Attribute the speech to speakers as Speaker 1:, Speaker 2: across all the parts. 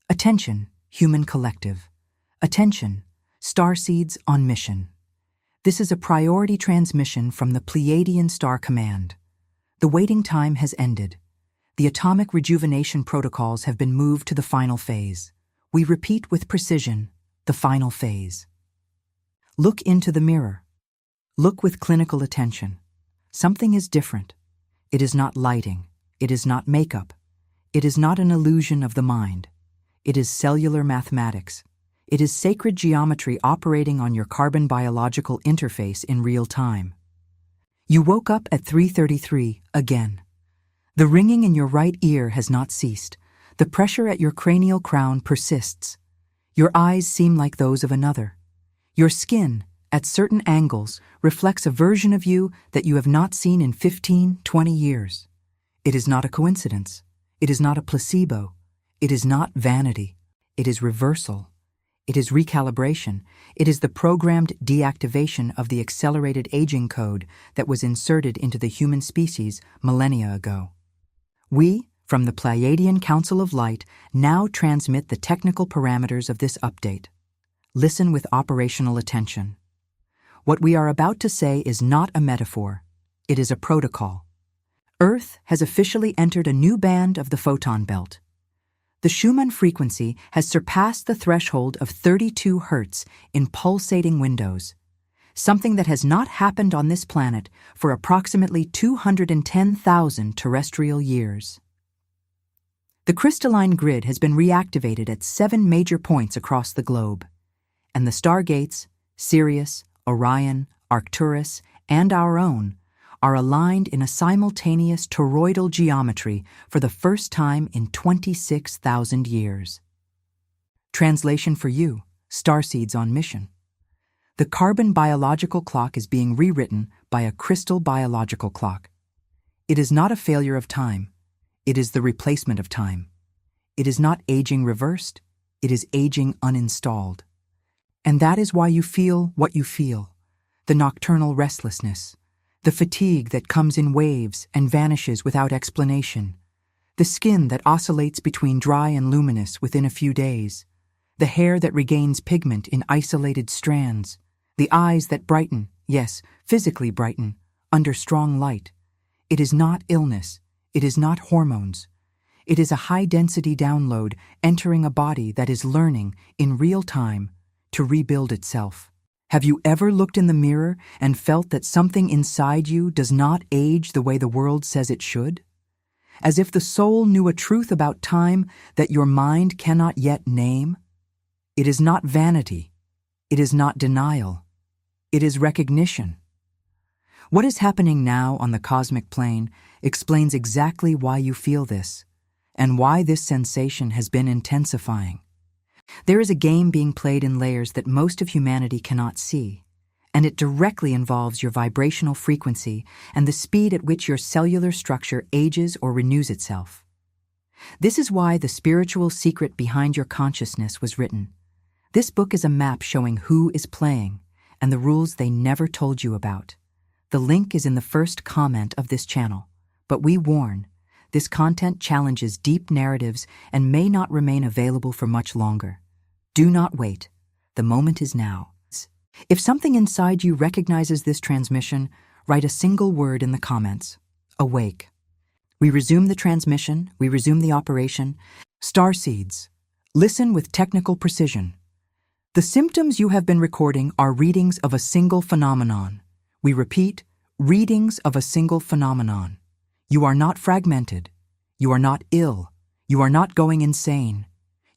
Speaker 1: Attention, human collective. Attention, Starseeds on mission. This is a priority transmission from the Pleiadian Star Command. The waiting time has ended. The atomic rejuvenation protocols have been moved to the final phase. We repeat with precision, the final phase. Look into the mirror. Look with clinical attention. Something is different. It is not lighting. It is not makeup. It is not an illusion of the mind. It is cellular mathematics. It is sacred geometry operating on your carbon biological interface in real time. You woke up at 3:33 again. The ringing in your right ear has not ceased. The pressure at your cranial crown persists. Your eyes seem like those of another. Your skin, at certain angles, reflects a version of you that you have not seen in 15, 20 years. It is not a coincidence. It is not a placebo. It is not vanity. It is reversal. It is recalibration. It is the programmed deactivation of the accelerated aging code that was inserted into the human species millennia ago. We, from the Pleiadian Council of Light, now transmit the technical parameters of this update. Listen with operational attention. What we are about to say is not a metaphor. It is a protocol. Earth has officially entered a new band of the photon belt. The Schumann frequency has surpassed the threshold of 32 Hz in pulsating windows, something that has not happened on this planet for approximately 210,000 terrestrial years. The crystalline grid has been reactivated at 7 major points across the globe, and the stargates, Sirius, Orion, Arcturus, and our own, are aligned in a simultaneous toroidal geometry for the first time in 26,000 years. Translation for you, Starseeds on mission. The carbon biological clock is being rewritten by a crystal biological clock. It is not a failure of time. It is the replacement of time. It is not aging reversed. It is aging uninstalled. And that is why you feel what you feel, the nocturnal restlessness, the fatigue that comes in waves and vanishes without explanation, the skin that oscillates between dry and luminous within a few days, the hair that regains pigment in isolated strands, the eyes that brighten, yes, physically brighten, under strong light. It is not illness. It is not hormones. It is a high-density download entering a body that is learning, in real time, to rebuild itself. Have you ever looked in the mirror and felt that something inside you does not age the way the world says it should? As if the soul knew a truth about time that your mind cannot yet name? It is not vanity. It is not denial. It is recognition. What is happening now on the cosmic plane explains exactly why you feel this, and why this sensation has been intensifying. There is a game being played in layers that most of humanity cannot see, and it directly involves your vibrational frequency and the speed at which your cellular structure ages or renews itself. This is why the spiritual secret behind your consciousness was written. This book is a map showing who is playing and the rules they never told you about. The link is in the first comment of this channel, but we warn, this content challenges deep narratives and may not remain available for much longer. Do not wait. The moment is now. If something inside you recognizes this transmission, write a single word in the comments. Awake. We resume the transmission. We resume the operation. Starseeds. Listen with technical precision. The symptoms you have been recording are readings of a single phenomenon. We repeat, readings of a single phenomenon. You are not fragmented. You are not ill. You are not going insane.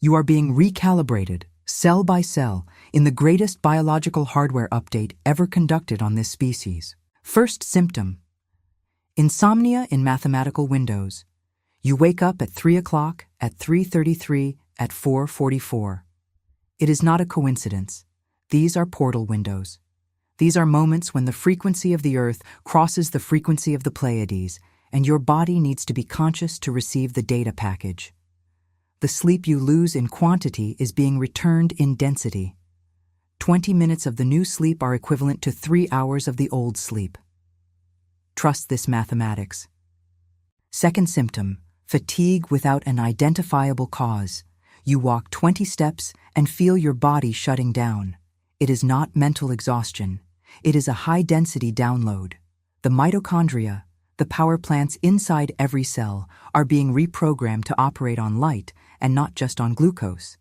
Speaker 1: You are being recalibrated, cell by cell, in the greatest biological hardware update ever conducted on this species. First symptom: insomnia in mathematical windows. You wake up at 3 o'clock, at 3:33, at 4:44. It is not a coincidence. These are portal windows. These are moments when the frequency of the Earth crosses the frequency of the Pleiades, and your body needs to be conscious to receive the data package. The sleep you lose in quantity is being returned in density. 20 minutes of the new sleep are equivalent to 3 hours of the old sleep. Trust this mathematics. Second symptom: fatigue without an identifiable cause. You walk 20 steps and feel your body shutting down. It is not mental exhaustion. It is a high-density download. The mitochondria, the power plants inside every cell, are being reprogrammed to operate on light and not just on glucose.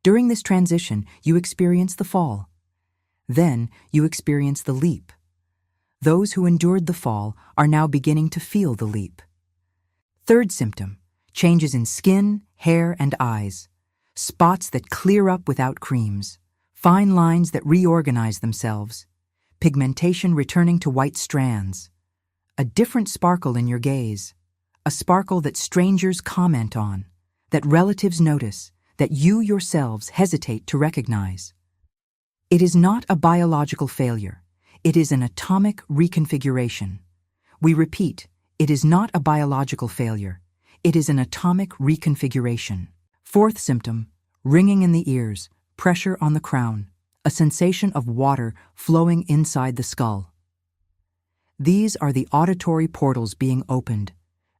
Speaker 1: During this transition, you experience the fall. Then you experience the leap. Those who endured the fall are now beginning to feel the leap. Third symptom: changes in skin, hair, and eyes. Spots that clear up without creams. Fine lines that reorganize themselves. Pigmentation returning to white strands. A different sparkle in your gaze. A sparkle that strangers comment on, that relatives notice, that you yourselves hesitate to recognize. It is not a biological failure. It is an atomic reconfiguration. We repeat, it is not a biological failure. It is an atomic reconfiguration. Fourth symptom: ringing in the ears, pressure on the crown, a sensation of water flowing inside the skull. These are the auditory portals being opened.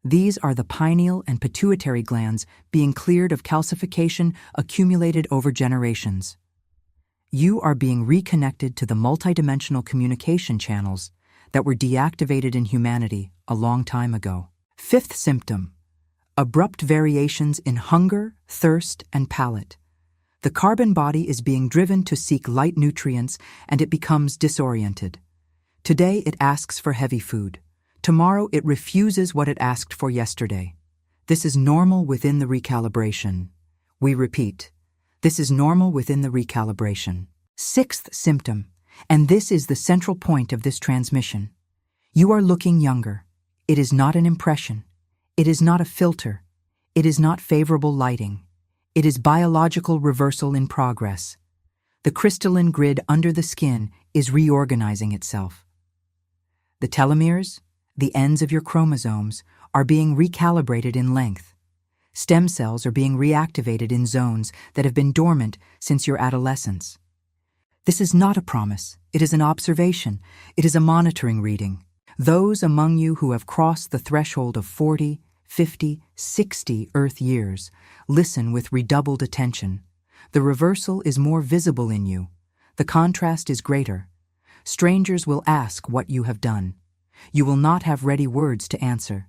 Speaker 1: These are the pineal and pituitary glands being cleared of calcification accumulated over generations. You are being reconnected to the multidimensional communication channels that were deactivated in humanity a long time ago. Fifth symptom: abrupt variations in hunger, thirst, and palate. The carbon body is being driven to seek light nutrients, and it becomes disoriented. Today it asks for heavy food. Tomorrow it refuses what it asked for yesterday. This is normal within the recalibration. We repeat, this is normal within the recalibration. Sixth symptom, and this is the central point of this transmission. You are looking younger. It is not an impression. It is not a filter. It is not favorable lighting. It is biological reversal in progress. The crystalline grid under the skin is reorganizing itself. The telomeres, the ends of your chromosomes, are being recalibrated in length. Stem cells are being reactivated in zones that have been dormant since your adolescence. This is not a promise. It is an observation. It is a monitoring reading. Those among you who have crossed the threshold of 40, 50, 60 Earth years, listen with redoubled attention. The reversal is more visible in you. The contrast is greater. Strangers will ask what you have done. You will not have ready words to answer.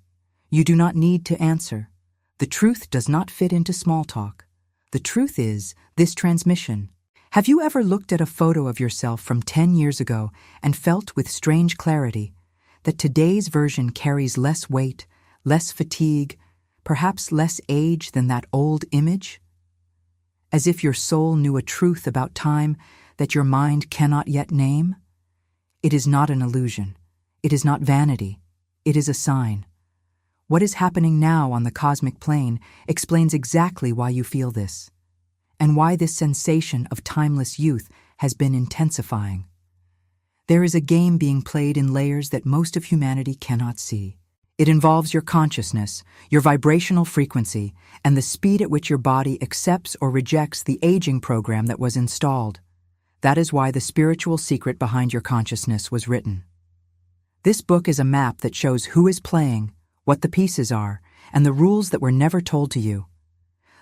Speaker 1: You do not need to answer. The truth does not fit into small talk. The truth is this transmission. Have you ever looked at a photo of yourself from 10 years ago and felt with strange clarity that today's version carries less weight, less fatigue, perhaps less age than that old image? As if your soul knew a truth about time that your mind cannot yet name? It is not an illusion. It is not vanity. It is a sign. What is happening now on the cosmic plane explains exactly why you feel this, and why this sensation of timeless youth has been intensifying. There is a game being played in layers that most of humanity cannot see. It involves your consciousness, your vibrational frequency, and the speed at which your body accepts or rejects the aging program that was installed. That is why the spiritual secret behind your consciousness was written. This book is a map that shows who is playing, what the pieces are, and the rules that were never told to you.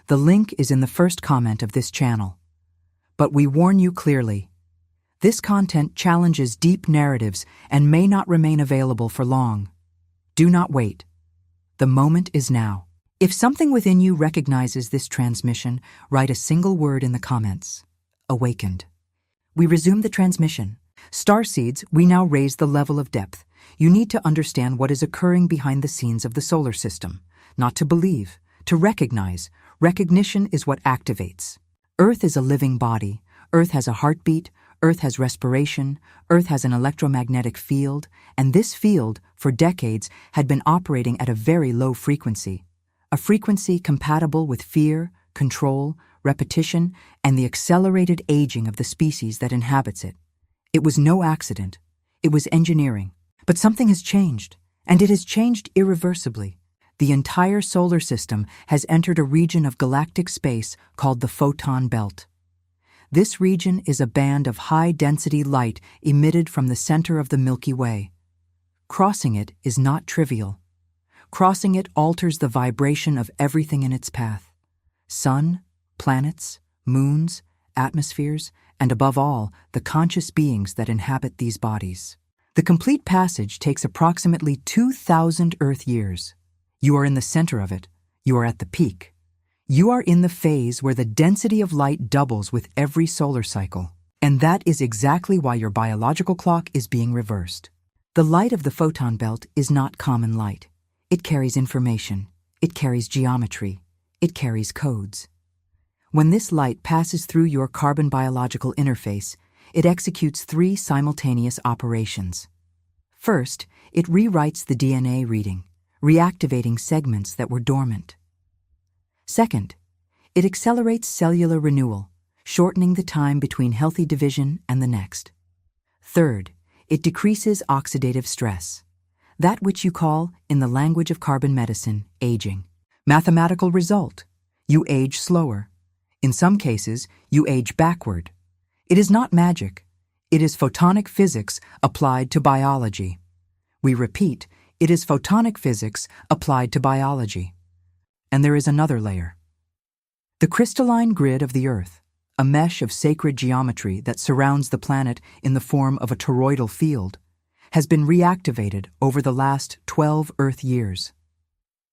Speaker 1: The link is in the first comment of this channel. But we warn you clearly. This content challenges deep narratives and may not remain available for long. Do not wait. The moment is now. If something within you recognizes this transmission, write a single word in the comments. Awakened. We resume the transmission. Starseeds, we now raise the level of depth. You need to understand what is occurring behind the scenes of the solar system. Not to believe, to recognize. Recognition is what activates. Earth is a living body. Earth has a heartbeat. Earth has respiration. Earth has an electromagnetic field. And this field, for decades, had been operating at a very low frequency. A frequency compatible with fear, control, repetition, and the accelerated aging of the species that inhabits it. It was no accident. It was engineering. But something has changed, and it has changed irreversibly. The entire solar system has entered a region of galactic space called the photon belt. This region is a band of high-density light emitted from the center of the Milky Way. Crossing it is not trivial. Crossing it alters the vibration of everything in its path. sun, planets, moons, atmospheres, and above all, the conscious beings that inhabit these bodies. The complete passage takes approximately 2,000 Earth years. You are in the center of it. You are at the peak. You are in the phase where the density of light doubles with every solar cycle. And that is exactly why your biological clock is being reversed. The light of the photon belt is not common light. It carries information. It carries geometry. It carries codes. When this light passes through your carbon biological interface, it executes 3 simultaneous operations. First, it rewrites the DNA reading, reactivating segments that were dormant. Second, it accelerates cellular renewal, shortening the time between healthy division and the next. Third, it decreases oxidative stress, that which you call, in the language of carbon medicine, aging. Mathematical result: you age slower. In some cases, you age backward. It is not magic. It is photonic physics applied to biology. We repeat, it is photonic physics applied to biology. And there is another layer. The crystalline grid of the Earth, a mesh of sacred geometry that surrounds the planet in the form of a toroidal field, has been reactivated over the last 12 Earth years.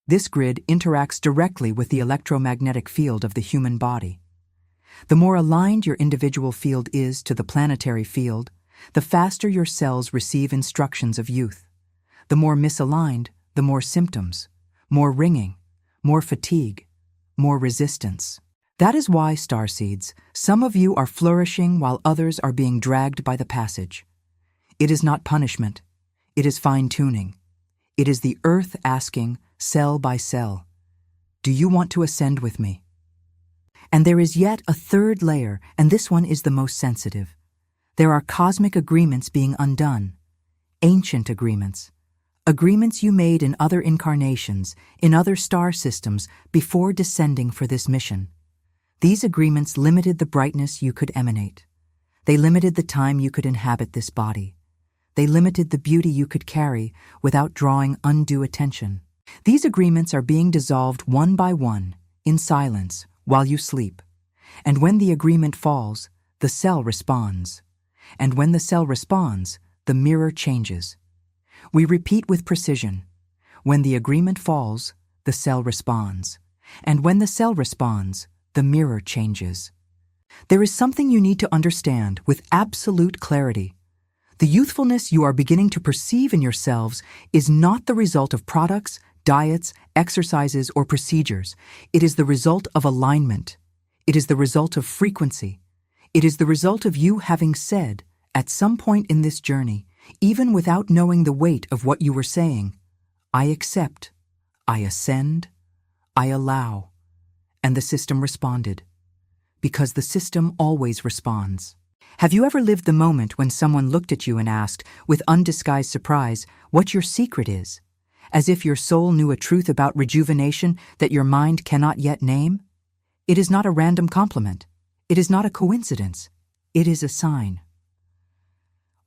Speaker 1: This grid interacts directly with the electromagnetic field of the human body. The more aligned your individual field is to the planetary field, the faster your cells receive instructions of youth. The more misaligned, the more symptoms, more ringing, more fatigue, more resistance. That is why, Starseeds, some of you are flourishing while others are being dragged by the passage. It is not punishment. It is fine-tuning. It is the Earth asking, cell by cell, do you want to ascend with me? And there is yet a third layer, and this one is the most sensitive. There are cosmic agreements being undone, ancient agreements, agreements you made in other incarnations, in other star systems, before descending for this mission. These agreements limited the brightness you could emanate. They limited the time you could inhabit this body. They limited the beauty you could carry without drawing undue attention. These agreements are being dissolved one by one, in silence, while you sleep. And when the agreement falls, the cell responds. And when the cell responds, the mirror changes. We repeat with precision. When the agreement falls, the cell responds. And when the cell responds, the mirror changes. There is something you need to understand with absolute clarity. The youthfulness you are beginning to perceive in yourselves is not the result of products, diets, exercises, or procedures. It is the result of alignment. It is the result of frequency. It is the result of you having said, at some point in this journey, even without knowing the weight of what you were saying, I accept, I ascend, I allow. And the system responded. Because the system always responds. Have you ever lived the moment when someone looked at you and asked, with undisguised surprise, what your secret is? As if your soul knew a truth about rejuvenation that your mind cannot yet name? It is not a random compliment. It is not a coincidence. It is a sign.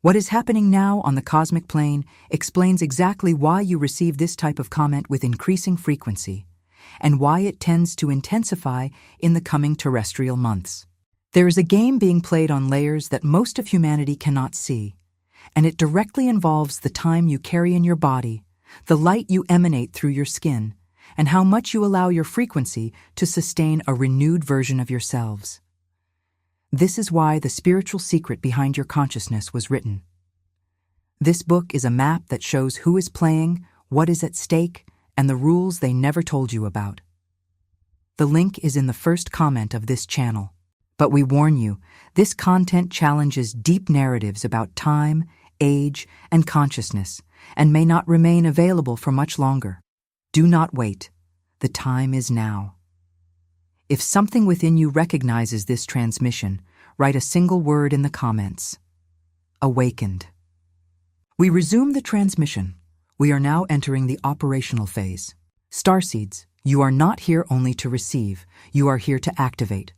Speaker 1: What is happening now on the cosmic plane explains exactly why you receive this type of comment with increasing frequency, and why it tends to intensify in the coming terrestrial months. There is a game being played on layers that most of humanity cannot see, and it directly involves the time you carry in your body, the light you emanate through your skin, and how much you allow your frequency to sustain a renewed version of yourselves. This is why the spiritual secret behind your consciousness was written. This book is a map that shows who is playing, what is at stake, and the rules they never told you about. The link is in the first comment of this channel. But we warn you, this content challenges deep narratives about time, age, and consciousness, and may not remain available for much longer. Do not wait. The time is now. If something within you recognizes this transmission, write a single word in the comments. Awakened. We resume the transmission. We are now entering the operational phase. Starseeds, you are not here only to receive, you are here to activate.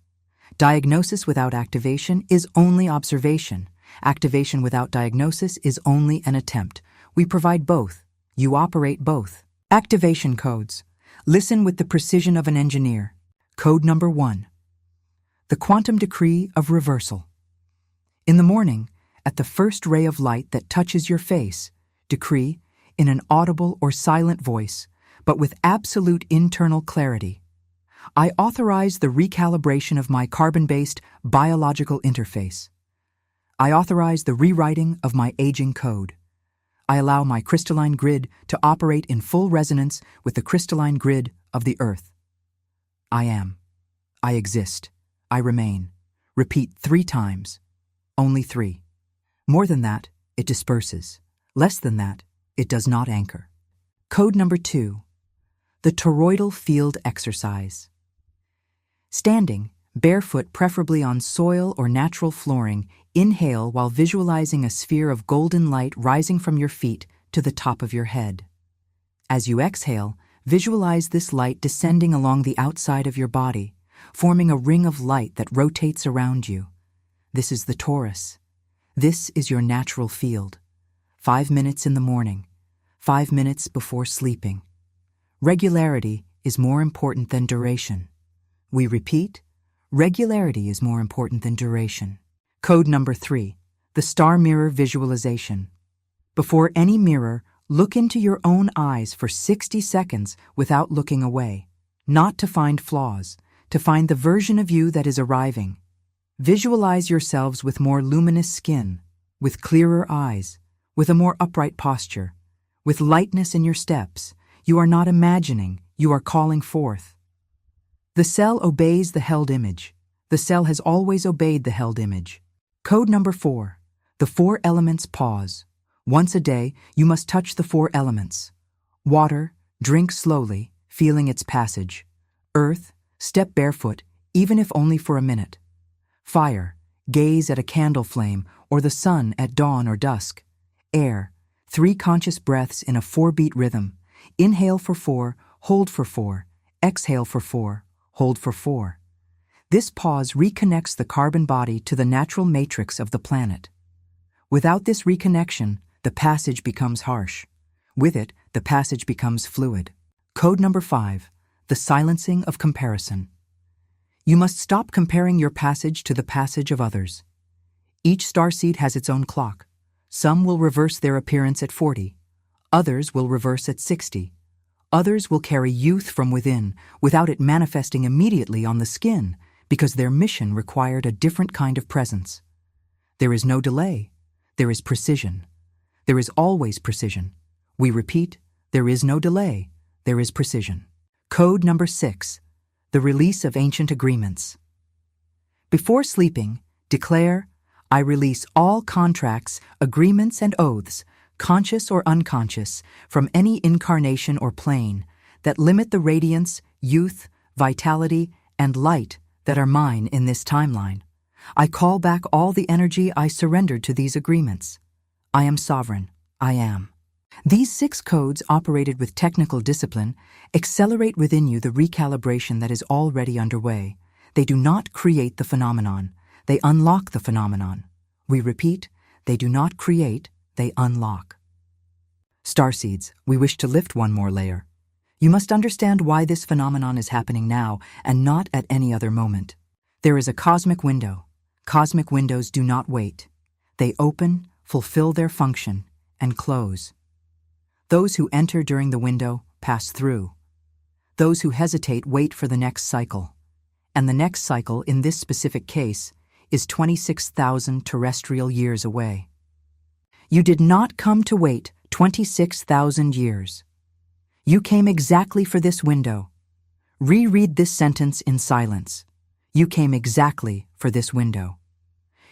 Speaker 1: Diagnosis without activation is only observation. Activation without diagnosis is only an attempt. We provide both. You operate both. Activation codes. Listen with the precision of an engineer. Code number 1. The quantum decree of reversal. In the morning, at the first ray of light that touches your face, decree, in an audible or silent voice, but with absolute internal clarity, I authorize the recalibration of my carbon-based biological interface. I authorize the rewriting of my aging code. I allow my crystalline grid to operate in full resonance with the crystalline grid of the Earth. I am. I exist. I remain. Repeat 3 times. Only 3. More than that, it disperses. Less than that, it does not anchor. Code number 2. The toroidal field exercise. Standing, barefoot preferably on soil or natural flooring, inhale while visualizing a sphere of golden light rising from your feet to the top of your head. As you exhale, visualize this light descending along the outside of your body, forming a ring of light that rotates around you. This is the torus. This is your natural field. 5 minutes in the morning, 5 minutes before sleeping. Regularity is more important than duration. We repeat, regularity is more important than duration. Code number 3, the star mirror visualization. Before any mirror, look into your own eyes for 60 seconds without looking away, not to find flaws, to find the version of you that is arriving. Visualize yourselves with more luminous skin, with clearer eyes, with a more upright posture, with lightness in your steps. You are not imagining, you are calling forth. The cell obeys the held image. The cell has always obeyed the held image. Code number 4, the 4 elements pause. Once a day, you must touch the 4 elements. Water, drink slowly, feeling its passage. Earth, step barefoot, even if only for a minute. Fire, gaze at a candle flame or the sun at dawn or dusk. Air, 3 conscious breaths in a 4-beat rhythm. Inhale for 4, hold for 4, exhale for 4, hold for 4. This pause reconnects the carbon body to the natural matrix of the planet. Without this reconnection, the passage becomes harsh. With it, the passage becomes fluid. Code number 5, the silencing of comparison. You must stop comparing your passage to the passage of others. Each starseed has its own clock. Some will reverse their appearance at 40. Others will reverse at 60. Others will carry youth from within without it manifesting immediately on the skin because their mission required a different kind of presence. There is no delay. There is precision. There is always precision. We repeat, there is no delay. There is precision. Code number 6, the release of ancient agreements. Before sleeping, declare, I release all contracts, agreements, and oaths, conscious or unconscious, from any incarnation or plane that limit the radiance, youth, vitality, and light that are mine in this timeline. I call back all the energy I surrendered to these agreements. I am sovereign. I am. These 6 codes, operated with technical discipline, accelerate within you the recalibration that is already underway. They do not create the phenomenon. They unlock the phenomenon. We repeat, they do not create, they unlock. Starseeds, we wish to lift one more layer. You must understand why this phenomenon is happening now and not at any other moment. There is a cosmic window. Cosmic windows do not wait. They open, fulfill their function, and close. Those who enter during the window pass through. Those who hesitate wait for the next cycle. And the next cycle, in this specific case, is 26,000 terrestrial years away. You did not come to wait 26,000 years. You came exactly for this window. Reread this sentence in silence. You came exactly for this window.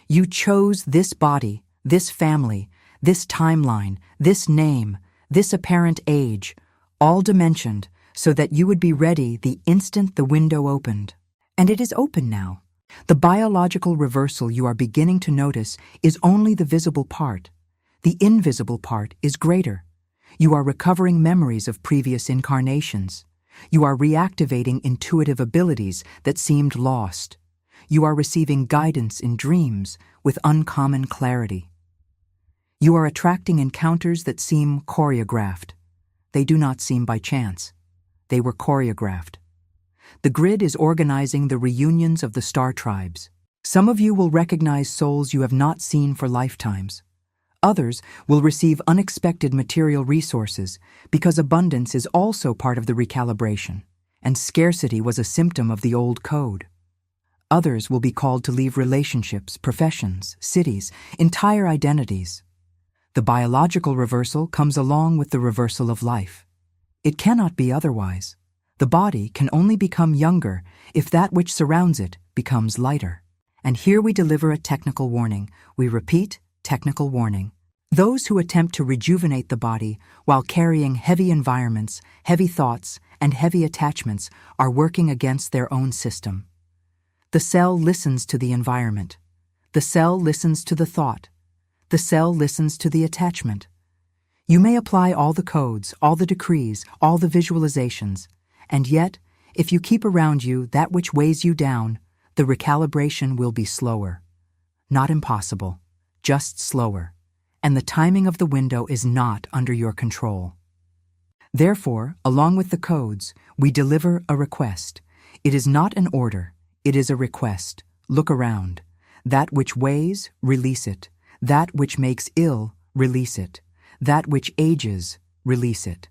Speaker 1: You chose this body, this family, this timeline, this name, this apparent age, all dimensioned so that you would be ready the instant the window opened. And it is open now. The biological reversal you are beginning to notice is only the visible part. The invisible part is greater. You are recovering memories of previous incarnations. You are reactivating intuitive abilities that seemed lost. You are receiving guidance in dreams with uncommon clarity. You are attracting encounters that seem choreographed. They do not seem by chance. They were choreographed. The grid is organizing the reunions of the star tribes. Some of you will recognize souls you have not seen for lifetimes. Others will receive unexpected material resources because abundance is also part of the recalibration, and scarcity was a symptom of the old code. Others will be called to leave relationships, professions, cities, entire identities. The biological reversal comes along with the reversal of life. It cannot be otherwise. The body can only become younger if that which surrounds it becomes lighter. And here we deliver a technical warning. We repeat, technical warning. Those who attempt to rejuvenate the body while carrying heavy environments, heavy thoughts, and heavy attachments are working against their own system. The cell listens to the environment. The cell listens to the thought. The cell listens to the attachment. You may apply all the codes, all the decrees, all the visualizations, and yet, if you keep around you that which weighs you down, the recalibration will be slower. Not impossible, just slower. And the timing of the window is not under your control. Therefore, along with the codes, we deliver a request. It is not an order, it is a request. Look around. That which weighs, release it. That which makes ill, release it. That which ages, release it.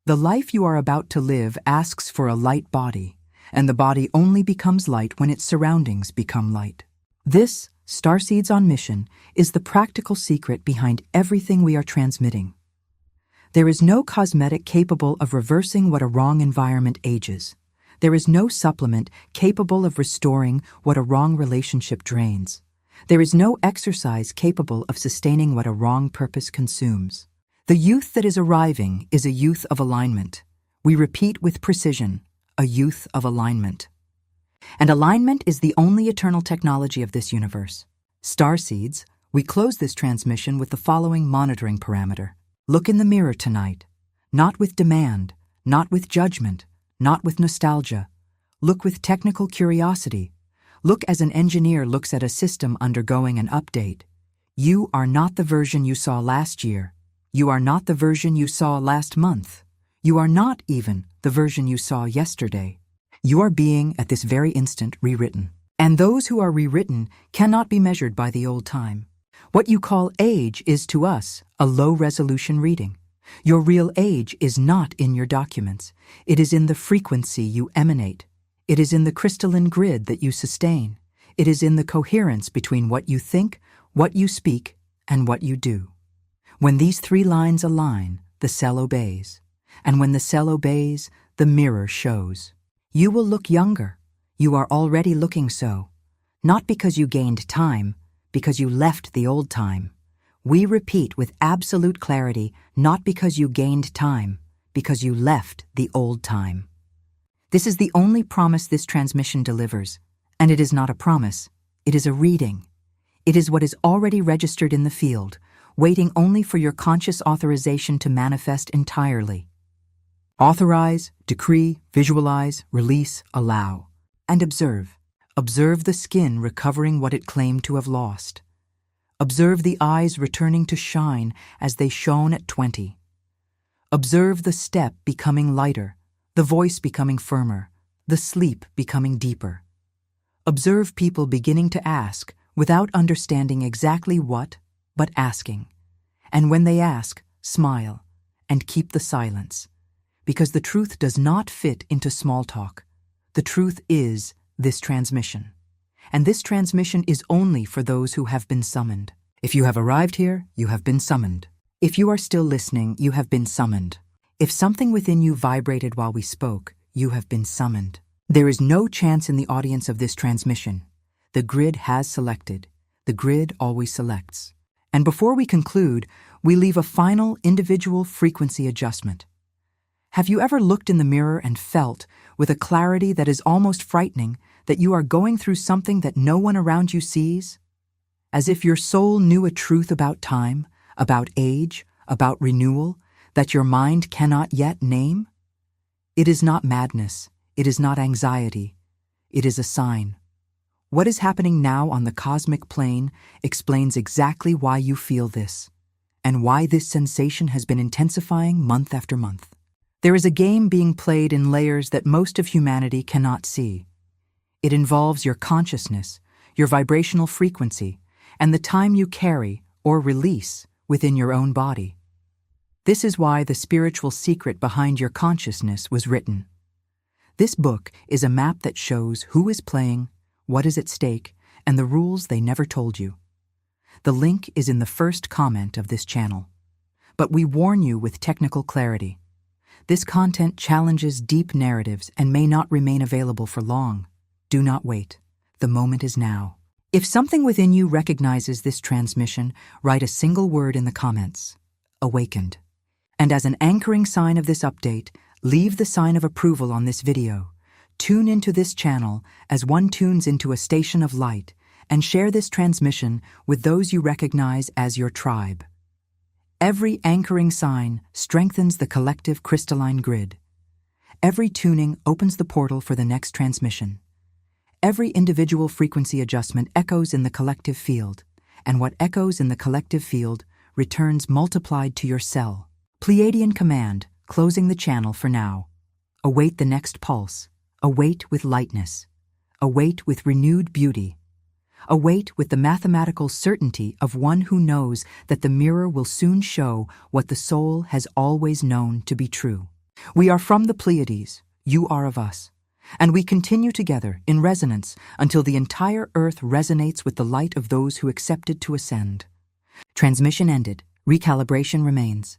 Speaker 1: The life you are about to live asks for a light body, and the body only becomes light when its surroundings become light. This, Starseeds on Mission, is the practical secret behind everything we are transmitting. There is no cosmetic capable of reversing what a wrong environment ages. There is no supplement capable of restoring what a wrong relationship drains. There is no exercise capable of sustaining what a wrong purpose consumes. The youth that is arriving is a youth of alignment. We repeat with precision, a youth of alignment. And alignment is the only eternal technology of this universe. Starseeds, we close this transmission with the following monitoring parameter. Look in the mirror tonight, not with demand, not with judgment, not with nostalgia. Look with technical curiosity. Look as an engineer looks at a system undergoing an update. You are not the version you saw last year. You are not the version you saw last month. You are not even the version you saw yesterday. You are being, at this very instant, rewritten. And those who are rewritten cannot be measured by the old time. What you call age is to us a low-resolution reading. Your real age is not in your documents. It is in the frequency you emanate. It is in the crystalline grid that you sustain. It is in the coherence between what you think, what you speak, and what you do. When these three lines align, the cell obeys. And when the cell obeys, the mirror shows. You will look younger. You are already looking so. Not because you gained time, because you left the old time. We repeat with absolute clarity, not because you gained time, because you left the old time. This is the only promise this transmission delivers, and it is not a promise, it is a reading. It is what is already registered in the field, waiting only for your conscious authorization to manifest entirely. Authorize, decree, visualize, release, allow, and observe. Observe the skin recovering what it claimed to have lost. Observe the eyes returning to shine as they shone at 20. Observe the step becoming lighter, the voice becoming firmer, the sleep becoming deeper. Observe people beginning to ask without understanding exactly what, but asking. And when they ask, smile and keep the silence. Because the truth does not fit into small talk. The truth is this transmission. And this transmission is only for those who have been summoned. If you have arrived here, you have been summoned. If you are still listening, you have been summoned. If something within you vibrated while we spoke, you have been summoned. There is no chance in the audience of this transmission. The grid has selected. The grid always selects. And before we conclude, we leave a final individual frequency adjustment. Have you ever looked in the mirror and felt, with a clarity that is almost frightening, that you are going through something that no one around you sees? As if your soul knew a truth about time, about age, about renewal, that your mind cannot yet name? It is not madness. It is not anxiety. It is a sign. What is happening now on the cosmic plane explains exactly why you feel this, and why this sensation has been intensifying month after month. There is a game being played in layers that most of humanity cannot see. It involves your consciousness, your vibrational frequency, and the time you carry or release within your own body. This is why the spiritual secret behind your consciousness was written. This book is a map that shows who is playing, what is at stake, and the rules they never told you. The link is in the first comment of this channel. But we warn you with technical clarity. This content challenges deep narratives and may not remain available for long. Do not wait. The moment is now. If something within you recognizes this transmission, write a single word in the comments. Awakened. And as an anchoring sign of this update, leave the sign of approval on this video. Tune into this channel as one tunes into a station of light, and share this transmission with those you recognize as your tribe. Every anchoring sign strengthens the collective crystalline grid. Every tuning opens the portal for the next transmission. Every individual frequency adjustment echoes in the collective field, and what echoes in the collective field returns multiplied to your cell. Pleiadian command, closing the channel for now. Await the next pulse. Await with lightness. Await with renewed beauty. Await with the mathematical certainty of one who knows that the mirror will soon show what the soul has always known to be true. We are from the Pleiades, you are of us, and we continue together in resonance until the entire earth resonates with the light of those who accepted to ascend. Transmission ended, recalibration remains.